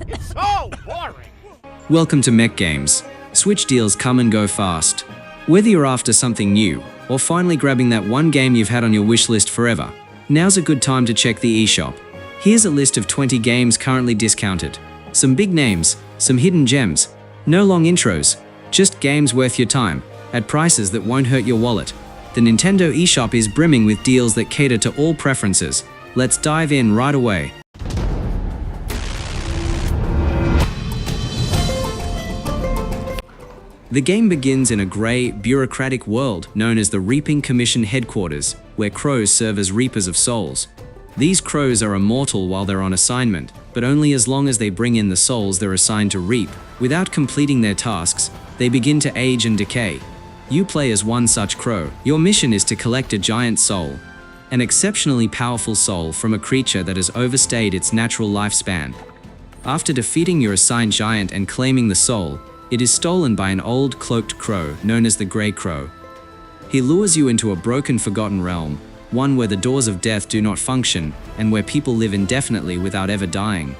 So boring! Welcome to Mech Games. Switch deals come and go fast. Whether you're after something new, or finally grabbing that one game you've had on your wish list forever, now's a good time to check the eShop. Here's a list of 20 games currently discounted. Some big names, some hidden gems. No long intros, just games worth your time, at prices that won't hurt your wallet. The Nintendo eShop is brimming with deals that cater to all preferences. Let's dive in right away. The game begins in a grey, bureaucratic world known as the Reaping Commission headquarters, where crows serve as reapers of souls. These crows are immortal while they're on assignment, but only as long as they bring in the souls they're assigned to reap. Without completing their tasks, they begin to age and decay. You play as one such crow. Your mission is to collect a giant soul, an exceptionally powerful soul from a creature that has overstayed its natural lifespan. After defeating your assigned giant and claiming the soul, it is stolen by an old cloaked crow known as the Grey Crow. He lures you into a broken, forgotten realm, one where the doors of death do not function and where people live indefinitely without ever dying.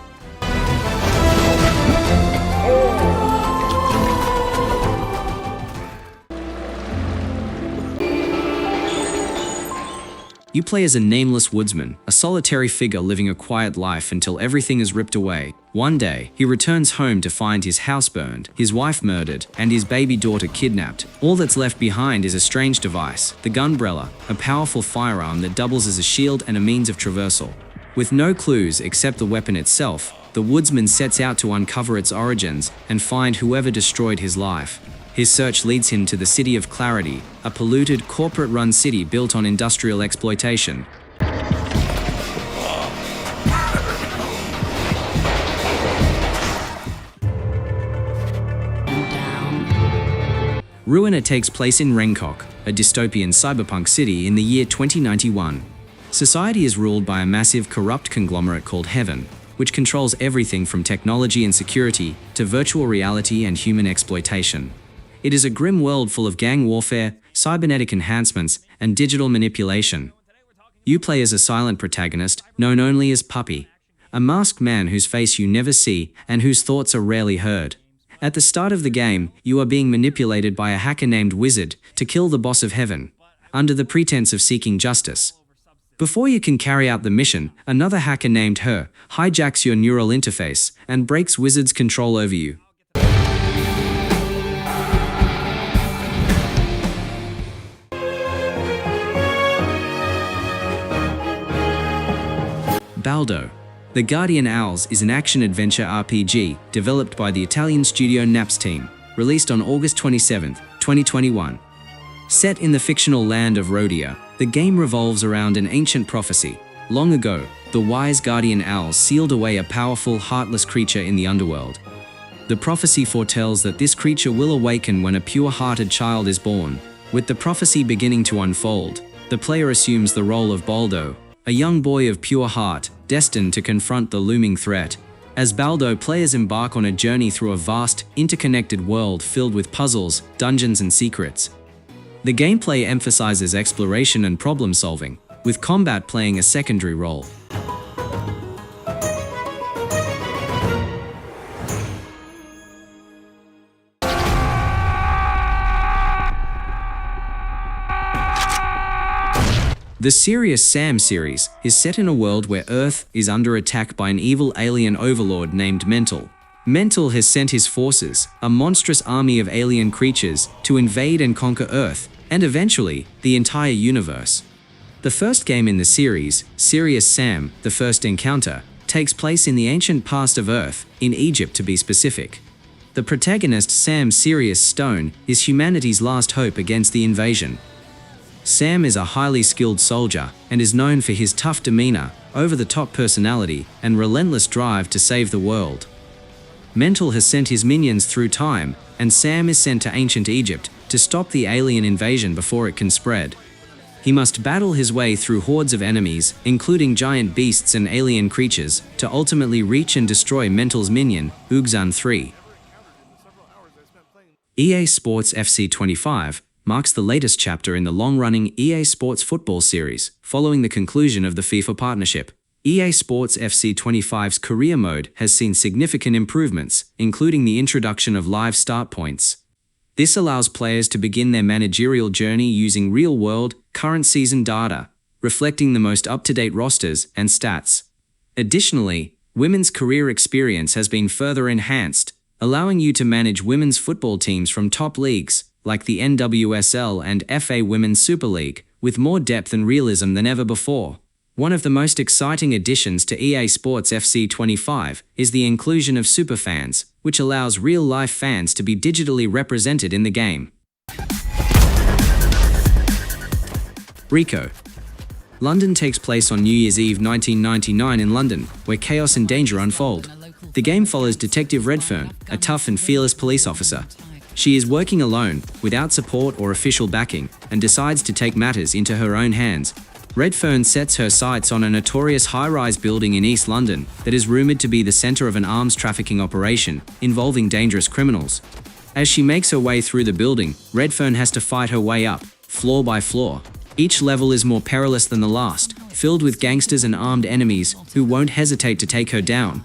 You play as a nameless woodsman, a solitary figure living a quiet life until everything is ripped away. One day, he returns home to find his house burned, his wife murdered, and his baby daughter kidnapped. All that's left behind is a strange device, the Gunbrella, a powerful firearm that doubles as a shield and a means of traversal. With no clues except the weapon itself, the woodsman sets out to uncover its origins and find whoever destroyed his life. His search leads him to the City of Clarity, a polluted, corporate-run city built on industrial exploitation. Ruina takes place in Renkok, a dystopian cyberpunk city in the year 2091. Society is ruled by a massive, corrupt conglomerate called Heaven, which controls everything from technology and security to virtual reality and human exploitation. It is a grim world full of gang warfare, cybernetic enhancements, and digital manipulation. You play as a silent protagonist, known only as Puppy, a masked man whose face you never see and whose thoughts are rarely heard. At the start of the game, you are being manipulated by a hacker named Wizard to kill the boss of Heaven, under the pretense of seeking justice. Before you can carry out the mission, another hacker named Her hijacks your neural interface and breaks Wizard's control over you. Baldo. The Guardian Owls is an action-adventure RPG developed by the Italian studio Naps team, released on August 27, 2021. Set in the fictional land of Rhodia, the game revolves around an ancient prophecy. Long ago, the wise Guardian Owls sealed away a powerful, heartless creature in the underworld. The prophecy foretells that this creature will awaken when a pure-hearted child is born. With the prophecy beginning to unfold, the player assumes the role of Baldo, a young boy of pure heart, destined to confront the looming threat. As Baldo, players embark on a journey through a vast, interconnected world filled with puzzles, dungeons, and secrets. The gameplay emphasizes exploration and problem-solving, with combat playing a secondary role. The Sirius Sam series is set in a world where Earth is under attack by an evil alien overlord named Mental. Mental has sent his forces, a monstrous army of alien creatures, to invade and conquer Earth, and eventually, the entire universe. The first game in the series, Sirius Sam, The First Encounter, takes place in the ancient past of Earth, in Egypt to be specific. The protagonist, Sam Sirius Stone, is humanity's last hope against the invasion. Sam is a highly skilled soldier and is known for his tough demeanor, over-the-top personality, and relentless drive to save the world. Mental has sent his minions through time, and Sam is sent to ancient Egypt to stop the alien invasion before it can spread. He must battle his way through hordes of enemies, including giant beasts and alien creatures, to ultimately reach and destroy Mental's minion, Ugzan 3. EA Sports FC25 marks the latest chapter in the long-running EA Sports football series, following the conclusion of the FIFA partnership. EA Sports FC25's career mode has seen significant improvements, including the introduction of live start points. This allows players to begin their managerial journey using real-world, current season data, reflecting the most up-to-date rosters and stats. Additionally, women's career experience has been further enhanced, allowing you to manage women's football teams from top leagues, like the NWSL and FA Women's Super League, with more depth and realism than ever before. One of the most exciting additions to EA Sports FC25 is the inclusion of superfans, which allows real-life fans to be digitally represented in the game. Rico. London takes place on New Year's Eve 1999 in London, where chaos and danger unfold. The game follows Detective Redfern, a tough and fearless police officer. She is working alone, without support or official backing, and decides to take matters into her own hands. Redfern sets her sights on a notorious high-rise building in East London that is rumoured to be the centre of an arms trafficking operation involving dangerous criminals. As she makes her way through the building, Redfern has to fight her way up, floor by floor. Each level is more perilous than the last, filled with gangsters and armed enemies who won't hesitate to take her down.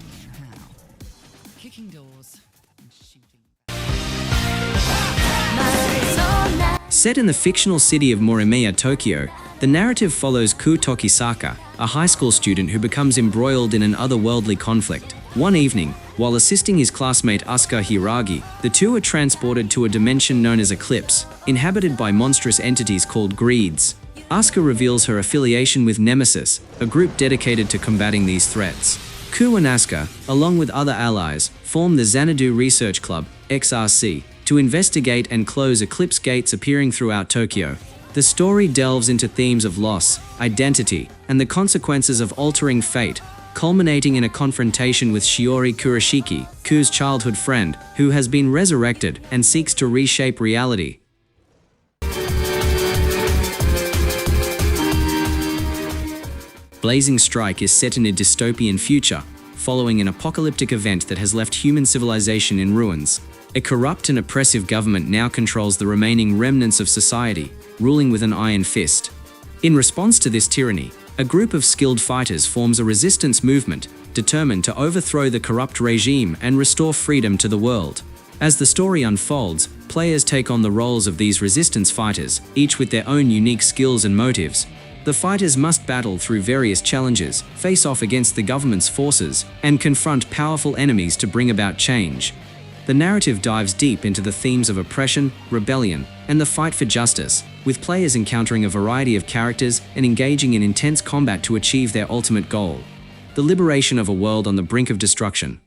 Set in the fictional city of Morimiya, Tokyo, the narrative follows Kutoki Saka, a high school student who becomes embroiled in an otherworldly conflict. One evening, while assisting his classmate Asuka Hiragi, the two are transported to a dimension known as Eclipse, inhabited by monstrous entities called Greeds. Asuka reveals her affiliation with Nemesis, a group dedicated to combating these threats. Ku and Asuka, along with other allies, form the Xanadu Research Club, XRC, to investigate and close Eclipse gates appearing throughout Tokyo. The story delves into themes of loss, identity, and the consequences of altering fate, culminating in a confrontation with Shiori Kurashiki, Ku's childhood friend, who has been resurrected and seeks to reshape reality. Blazing Strike is set in a dystopian future, following an apocalyptic event that has left human civilization in ruins. A corrupt and oppressive government now controls the remaining remnants of society, ruling with an iron fist. In response to this tyranny, a group of skilled fighters forms a resistance movement, determined to overthrow the corrupt regime and restore freedom to the world. As the story unfolds, players take on the roles of these resistance fighters, each with their own unique skills and motives. The fighters must battle through various challenges, face off against the government's forces, and confront powerful enemies to bring about change. The narrative dives deep into the themes of oppression, rebellion, and the fight for justice, with players encountering a variety of characters and engaging in intense combat to achieve their ultimate goal: the liberation of a world on the brink of destruction.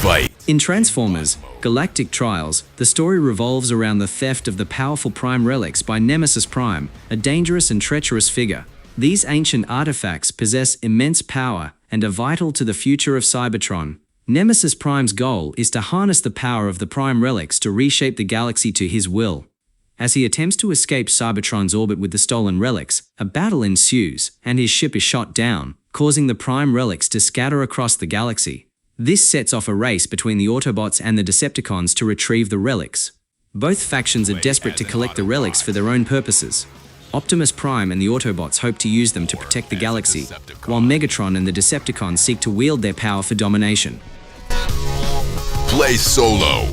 Fight. In Transformers: Galactic Trials, the story revolves around the theft of the powerful Prime relics by Nemesis Prime, a dangerous and treacherous figure. These ancient artifacts possess immense power and are vital to the future of Cybertron. Nemesis Prime's goal is to harness the power of the Prime relics to reshape the galaxy to his will. As he attempts to escape Cybertron's orbit with the stolen relics, a battle ensues, and his ship is shot down, causing the Prime relics to scatter across the galaxy. This sets off a race between the Autobots and the Decepticons to retrieve the relics. Both factions are desperate to collect the relics for their own purposes. Optimus Prime and the Autobots hope to use them to protect the galaxy, while Megatron and the Decepticons seek to wield their power for domination. Play solo.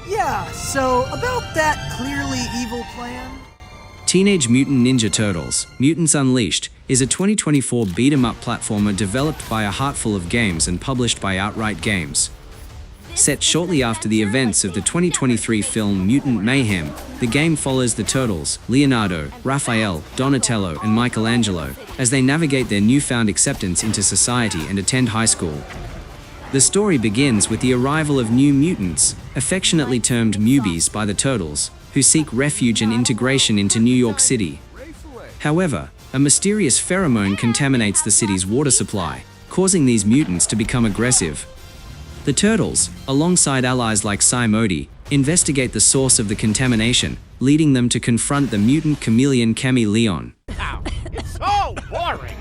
Yeah, so about that clearly evil plan? Teenage Mutant Ninja Turtles: Mutants Unleashed is a 2024 beat-em-up platformer developed by a heartful of games and published by Outright Games. Set shortly after the events of the 2023 film Mutant Mayhem, the game follows the Turtles, Leonardo, Raphael, Donatello, and Michelangelo, as they navigate their newfound acceptance into society and attend high school. The story begins with the arrival of new mutants, affectionately termed Mubies by the Turtles, who seek refuge and integration into New York City. However, a mysterious pheromone contaminates the city's water supply, causing these mutants to become aggressive. The Turtles, alongside allies like Modi, investigate the source of the contamination, leading them to confront the mutant chameleon Chameleon. So boring!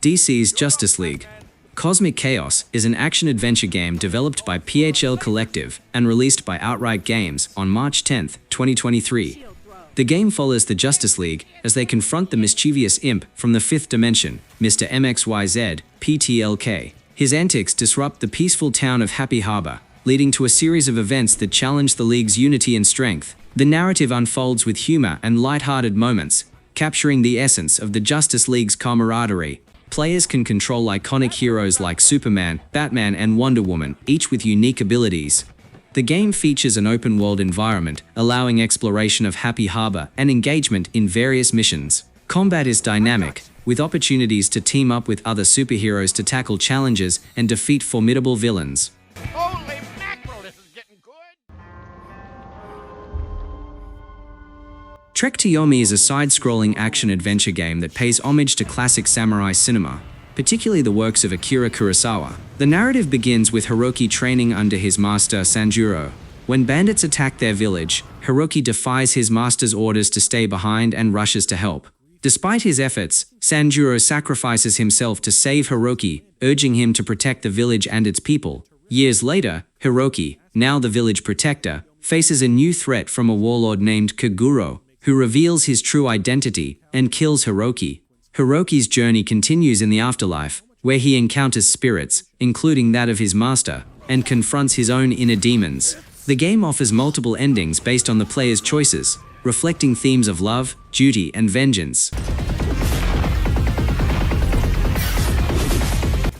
DC's Justice League. Cosmic Chaos is an action-adventure game developed by PHL Collective and released by Outright Games on March 10, 2023. The game follows the Justice League as they confront the mischievous imp from the fifth dimension, Mr. MXYZ, PTLK. His antics disrupt the peaceful town of Happy Harbor, leading to a series of events that challenge the League's unity and strength. The narrative unfolds with humor and light-hearted moments, capturing the essence of the Justice League's camaraderie. Players can control iconic heroes like Superman, Batman, and Wonder Woman, each with unique abilities. The game features an open-world environment, allowing exploration of Happy Harbor and engagement in various missions. Combat is dynamic, with opportunities to team up with other superheroes to tackle challenges and defeat formidable villains. Holy mackerel, this is getting good! Trek Tyomi is a side-scrolling action-adventure game that pays homage to classic samurai cinema, particularly the works of Akira Kurosawa. The narrative begins with Hiroki training under his master Sanjuro. When bandits attack their village, Hiroki defies his master's orders to stay behind and rushes to help. Despite his efforts, Sanjuro sacrifices himself to save Hiroki, urging him to protect the village and its people. Years later, Hiroki, now the village protector, faces a new threat from a warlord named Kaguro, who reveals his true identity and kills Hiroki. Hiroki's journey continues in the afterlife, where he encounters spirits, including that of his master, and confronts his own inner demons. The game offers multiple endings based on the player's choices, reflecting themes of love, duty, and vengeance.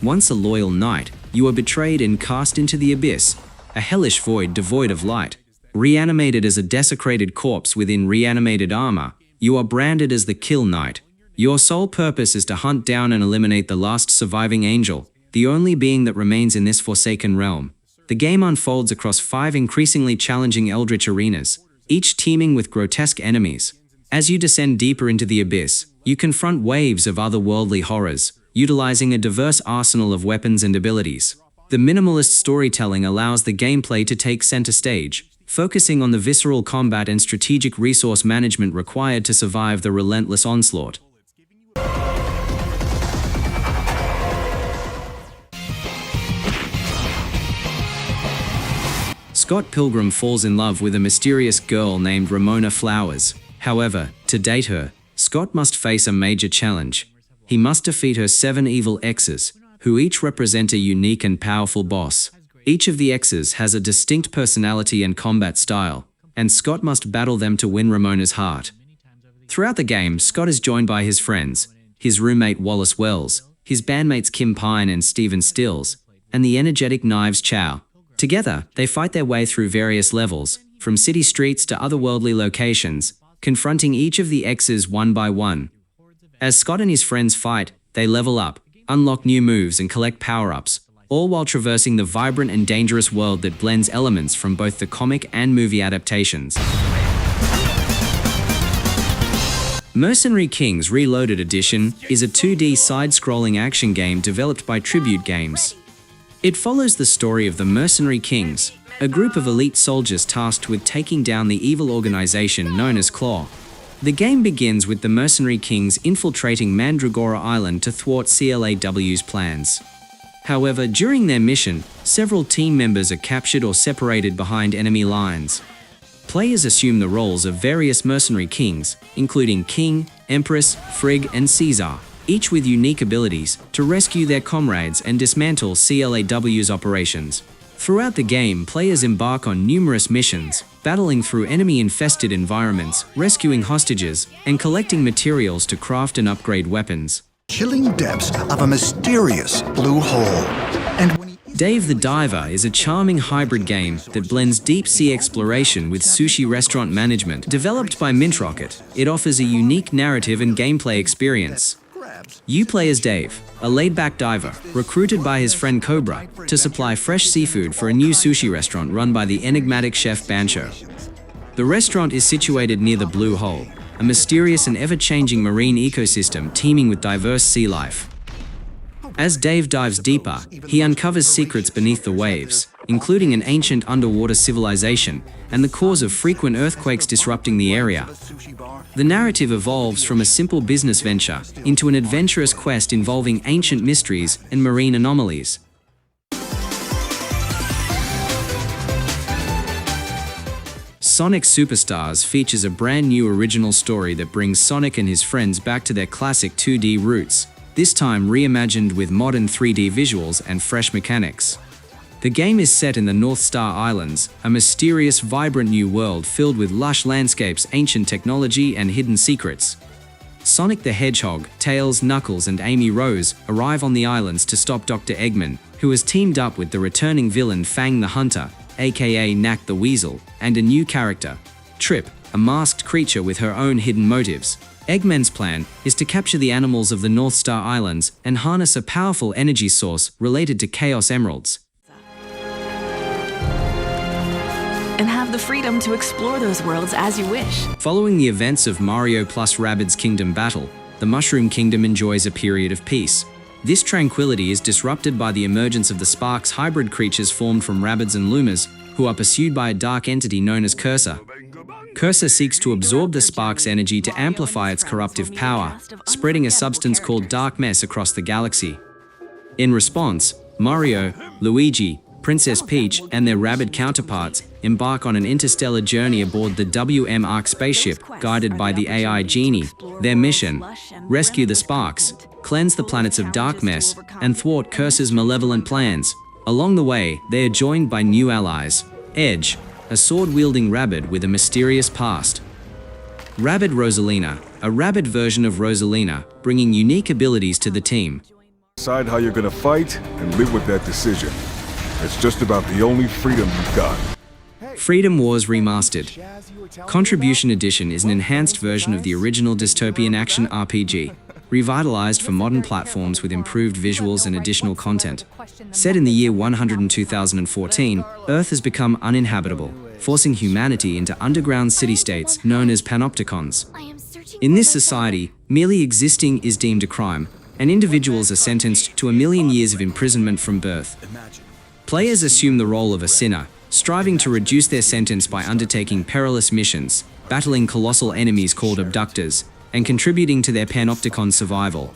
Once a loyal knight, you are betrayed and cast into the abyss, a hellish void devoid of light. Reanimated as a desecrated corpse within reanimated armor, you are branded as the Kill Knight. Your sole purpose is to hunt down and eliminate the last surviving angel, the only being that remains in this forsaken realm. The game unfolds across 5 increasingly challenging eldritch arenas, each teeming with grotesque enemies. As you descend deeper into the abyss, you confront waves of otherworldly horrors, utilizing a diverse arsenal of weapons and abilities. The minimalist storytelling allows the gameplay to take center stage, focusing on the visceral combat and strategic resource management required to survive the relentless onslaught. Scott Pilgrim falls in love with a mysterious girl named Ramona Flowers. However, to date her, Scott must face a major challenge. He must defeat her 7 evil exes, who each represent a unique and powerful boss. Each of the exes has a distinct personality and combat style, and Scott must battle them to win Ramona's heart. Throughout the game, Scott is joined by his friends, his roommate Wallace Wells, his bandmates Kim Pine and Steven Stills, and the energetic Knives Chow. Together, they fight their way through various levels, from city streets to otherworldly locations, confronting each of the exes one by one. As Scott and his friends fight, they level up, unlock new moves and collect power-ups, all while traversing the vibrant and dangerous world that blends elements from both the comic and movie adaptations. Mercenary Kings Reloaded Edition is a 2D side-scrolling action game developed by Tribute Games. It follows the story of the Mercenary Kings, a group of elite soldiers tasked with taking down the evil organization known as Claw. The game begins with the Mercenary Kings infiltrating Mandragora Island to thwart CLAW's plans. However, during their mission, several team members are captured or separated behind enemy lines. Players assume the roles of various Mercenary Kings, including King, Empress, Frigg, and Caesar, each with unique abilities to rescue their comrades and dismantle CLAW's operations. Throughout the game, players embark on numerous missions, battling through enemy-infested environments, rescuing hostages, and collecting materials to craft and upgrade weapons. Chilling depths of a mysterious blue hole. And when Dave the Diver is a charming hybrid game that blends deep-sea exploration with sushi restaurant management. Developed by Mint Rocket, it offers a unique narrative and gameplay experience. You play as Dave, a laid-back diver, recruited by his friend Cobra to supply fresh seafood for a new sushi restaurant run by the enigmatic chef Bancho. The restaurant is situated near the Blue Hole, a mysterious and ever-changing marine ecosystem teeming with diverse sea life. As Dave dives deeper, he uncovers secrets beneath the waves, including an ancient underwater civilization and the cause of frequent earthquakes disrupting the area. The narrative evolves from a simple business venture into an adventurous quest involving ancient mysteries and marine anomalies. Sonic Superstars features a brand new original story that brings Sonic and his friends back to their classic 2D roots, this time reimagined with modern 3D visuals and fresh mechanics. The game is set in the North Star Islands, a mysterious, vibrant new world filled with lush landscapes, ancient technology, and hidden secrets. Sonic the Hedgehog, Tails, Knuckles, and Amy Rose arrive on the islands to stop Dr. Eggman, who has teamed up with the returning villain Fang the Hunter, aka Knack the Weasel, and a new character, Trip, a masked creature with her own hidden motives. Eggman's plan is to capture the animals of the North Star Islands and harness a powerful energy source related to Chaos Emeralds. And have the freedom to explore those worlds as you wish. Following the events of Mario plus Rabbids Kingdom battle, the Mushroom Kingdom enjoys a period of peace. This tranquility is disrupted by the emergence of the Sparks hybrid creatures formed from Rabbids and Lumas, who are pursued by a dark entity known as Cursor. Cursor seeks to absorb the Sparks' energy to amplify its corruptive power, spreading a substance called Dark Mess across the galaxy. In response, Mario, Luigi, Princess Peach, and their Rabbid counterparts embark on an interstellar journey aboard the WM Ark spaceship, guided by the AI Genie. Their mission: rescue the Sparks, cleanse the planets of Dark Mess, and thwart Cursor's malevolent plans. Along the way, they are joined by new allies: Edge, a sword-wielding Rabbid with a mysterious past; Rabbid Rosalina, a Rabbid version of Rosalina, bringing unique abilities to the team. Decide how you're gonna fight and live with that decision. It's just about the only freedom you've got. Freedom Wars Remastered. Contribution Edition is an enhanced version of the original dystopian action RPG, revitalized for modern platforms with improved visuals and additional content. Set in the year 100 in 2014, Earth has become uninhabitable, forcing humanity into underground city-states known as panopticons. In this society, merely existing is deemed a crime, and individuals are sentenced to 1,000,000 years of imprisonment from birth. Players assume the role of a sinner, striving to reduce their sentence by undertaking perilous missions, battling colossal enemies called abductors, and contributing to their panopticon survival.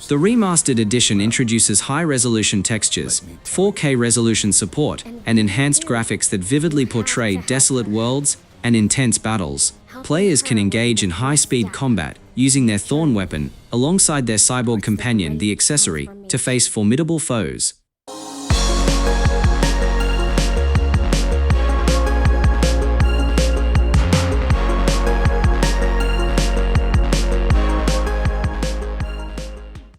The remastered edition introduces high-resolution textures, 4K resolution support, and enhanced graphics that vividly portray desolate worlds and intense battles. Players can engage in high-speed combat, using their Thorn weapon, alongside their cyborg companion, the Accessory, to face formidable foes.